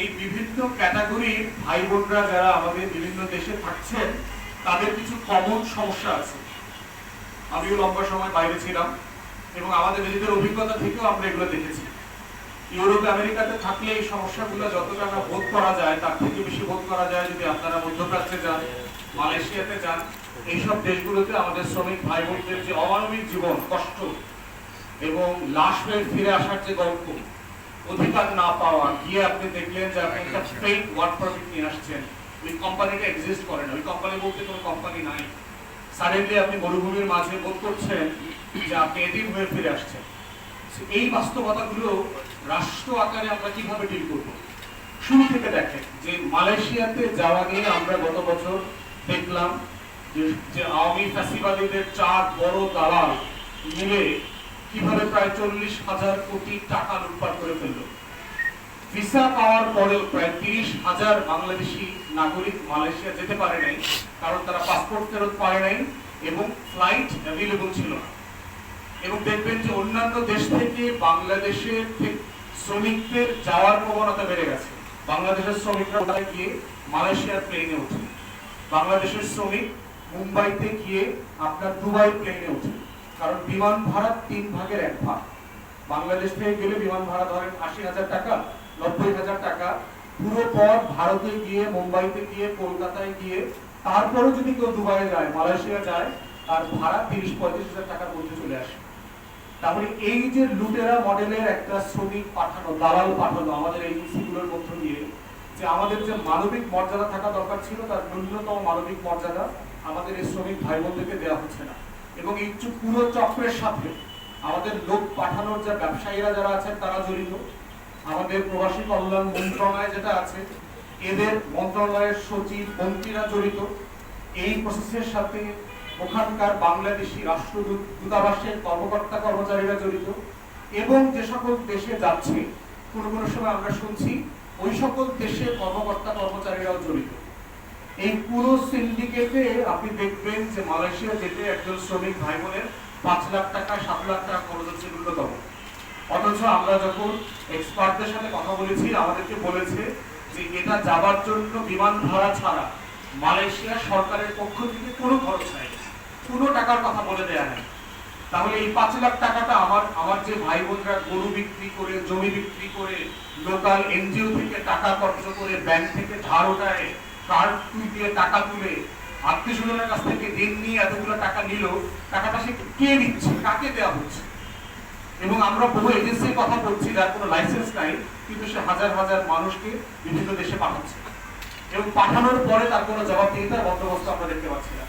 এই বিভিন্ন ক্যাটাগরির ভাই বোনরা যারা আমাদের বিভিন্ন দেশে থাকছেন তাদের কিছু কমন সমস্যা আছে। আমিও লম্বা সময় বাইরে ছিলাম এবং আমাদের নিজেদের অভিজ্ঞতা থেকেও আমরা এগুলো দেখেছি। ইউরোপ আমেরিকাতে থাকলে এই সমস্যাগুলো যতটা না বোধ করা যায় তার থেকে বেশি বোধ করা যায় যদি আপনারা মধ্যপ্রাচ্যে যান, মালয়েশিয়াতে যান। এইসব দেশগুলোতে আমাদের শ্রমিক ভাই বোনদের যে অমানবিক জীবন, কষ্ট এবং লাশ হয়ে ফিরে আসার যে গল্প, অধিকার না পাওয়া, গিয়ে আপনি দেখলেন যে আপনি একটা ফেক ওয়ার্ক পারমিট নিয়ে আসছেন, ওই কোম্পানিটা এক্সিস্ট করে না, ওই কোম্পানি বলতে কোনো কোম্পানি নাই। সাডেনলি আপনি মরুভূমির মাঝে বোধ করছেন যে আপনি এদিন হয়ে ফিরে আসছেন। এই বাস্তবতাগুলো রাষ্ট্র আকারে আমরা কিভাবে ডিল করব? শুরু থেকে দেখেন যে মালয়েশিয়াতে যাওয়া নিয়ে আমরা গত বছর দেখলাম যে আওয়ামী ফ্যাসিবাদীদের 4 বড় দালাল মিলে কিভাবে প্রায় 40,000 কোটি টাকা লুটপাট করে ফেলল। ভিসা পাওয়ার পরেও প্রায় 30,000 বাংলাদেশি নাগরিক মালয়েশিয়া যেতে পারে নাই, কারণ তারা পাসপোর্ট ফেরত পায় নাই এবং ফ্লাইট অ্যাভেলেবল ছিল না। এবং দেখবেন যে অন্যান্য দেশ থেকে বাংলাদেশে শ্রমিকদের যাওয়ার প্রবণতা বেড়ে গেছে। বাংলাদেশের শ্রমিকরা গিয়ে মালয়েশিয়ার প্লেনে ওঠে, বাংলাদেশের শ্রমিক মুম্বাইতে গিয়ে আপনার দুবাই প্লেনে ওঠে, কারণ বিমান ভাড়া 3 ভাগের 1 ভাগ। বাংলাদেশ থেকে গেলে বিমান ভাড়া ধরেন 80,000 টাকা, 90,000 টাকা। পুরো পথ ভারতে গিয়ে, মুম্বাইতে গিয়ে, কলকাতায় গিয়ে, তারপরে যদি কেউ দুবাই যায়, মালয়েশিয়া যায়, তার ভাড়া 30-35,000 টাকার মধ্যে চলে আসে। তারপরে এই যে লুটেরা মডেলের একটা শ্রমিক পাঠানো, দালাল পাঠানো আমাদের এজেন্সিগুলোর মধ্য দিয়ে, যে আমাদের যে মানবিক মর্যাদা থাকা দরকার ছিল তার ন্যূনতম মানবিক মর্যাদা আমাদের এই শ্রমিক ভাই বোনদেরকে দেওয়া হচ্ছে না। এবং এই পুরো চক্রের সাথে আমাদের লোক পাঠানোর যে ব্যবসায়ীরা যারা আছেন তারা জড়িত, আমাদের প্রবাসী কল্যাণ মন্ত্রণালয় যেটা আছে এদের মন্ত্রণালয়ের সচিব মন্ত্রীরা জড়িত। এই প্রসেসের সাথে ওখানকার বাংলাদেশি রাষ্ট্রদূতাবাসের কর্মকর্তা কর্মচারীরা জড়িত। এবং যে সকল দেশে যাচ্ছে কোনো কোনো সময় আমরা শুনছি ওই সকল দেশের কর্মকর্তা কর্মচারীরাও জড়িত। এই পুরো সিন্ডিকেটে আপনি দেখবেন যে মালয়েশিয়া যেতে একজন শ্রমিক ভাই বোনের 5 লাখ টাকা 7 লাখ টাকা খরচ হচ্ছে ন্যূনতম। অথচ আমরা যখন এক্সপার্টদের সাথে কথা বলেছি আমাদেরকে বলেছে যে এটা যাবার জন্য বিমান ভাড়া ছাড়া মালয়েশিয়া সরকারের পক্ষ থেকে কোনো খরচ নাই, কোনো টাকার কথা বলে দেয়া নেই। তাহলে এই 5 লাখ টাকাটা আমার যে ভাই বোনরা গরু বিক্রি করে, জমি বিক্রি করে, লোকাল এনজিও থেকে টাকা খরচ করে, ব্যাংক থেকে ধার ওঠায়, কার্ড দিয়ে টাকা তুলে, আত্মীয় স্বজনের কাছ থেকে ঋণ নিয়ে এতগুলো টাকা নিল, টাকাটা সে কে নিচ্ছে, কাকে দেওয়া হচ্ছে? এবং আমরা বহু এজেন্সির কথা বলছি যার কোনো লাইসেন্স নাই, কিন্তু সে হাজার হাজার মানুষকে বিভিন্ন দেশে পাঠাচ্ছে এবং পাঠানোর পরে তার কোনো জবাবদিহিতার বন্দোবস্ত আমরা দেখতে পাচ্ছি না।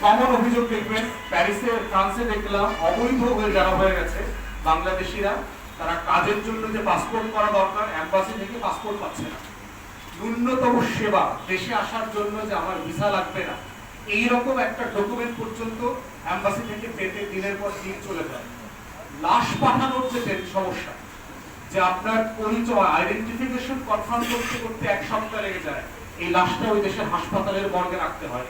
কমন অভিযোগ দেখবেন প্যারিসে, ফ্রান্সে দেখলাম অবৈধ হয়ে যারা হয়ে গেছে বাংলাদেশিরা, তারা কাজের জন্য যে পাসপোর্ট করা দরকার এম্বাসি থেকে পাসপোর্ট পাচ্ছে না। ন্যূনতম সেবা দেশে আসার জন্য যে আমার ভিসা লাগবে না, এইরকম একটা ডকুমেন্ট পর্যন্ত এম্বাসি থেকে পেতে দিনের পর দিন চলে যায়। লাশ পাঠানোর যে সমস্যা, যে আপনার পরিচয় আইডেন্টিফিকেশন কনফার্ম করতে করতে 1 সপ্তাহ লেগে যায়, এই লাশটা ওই দেশের হাসপাতালের মর্গে রাখতে হয়।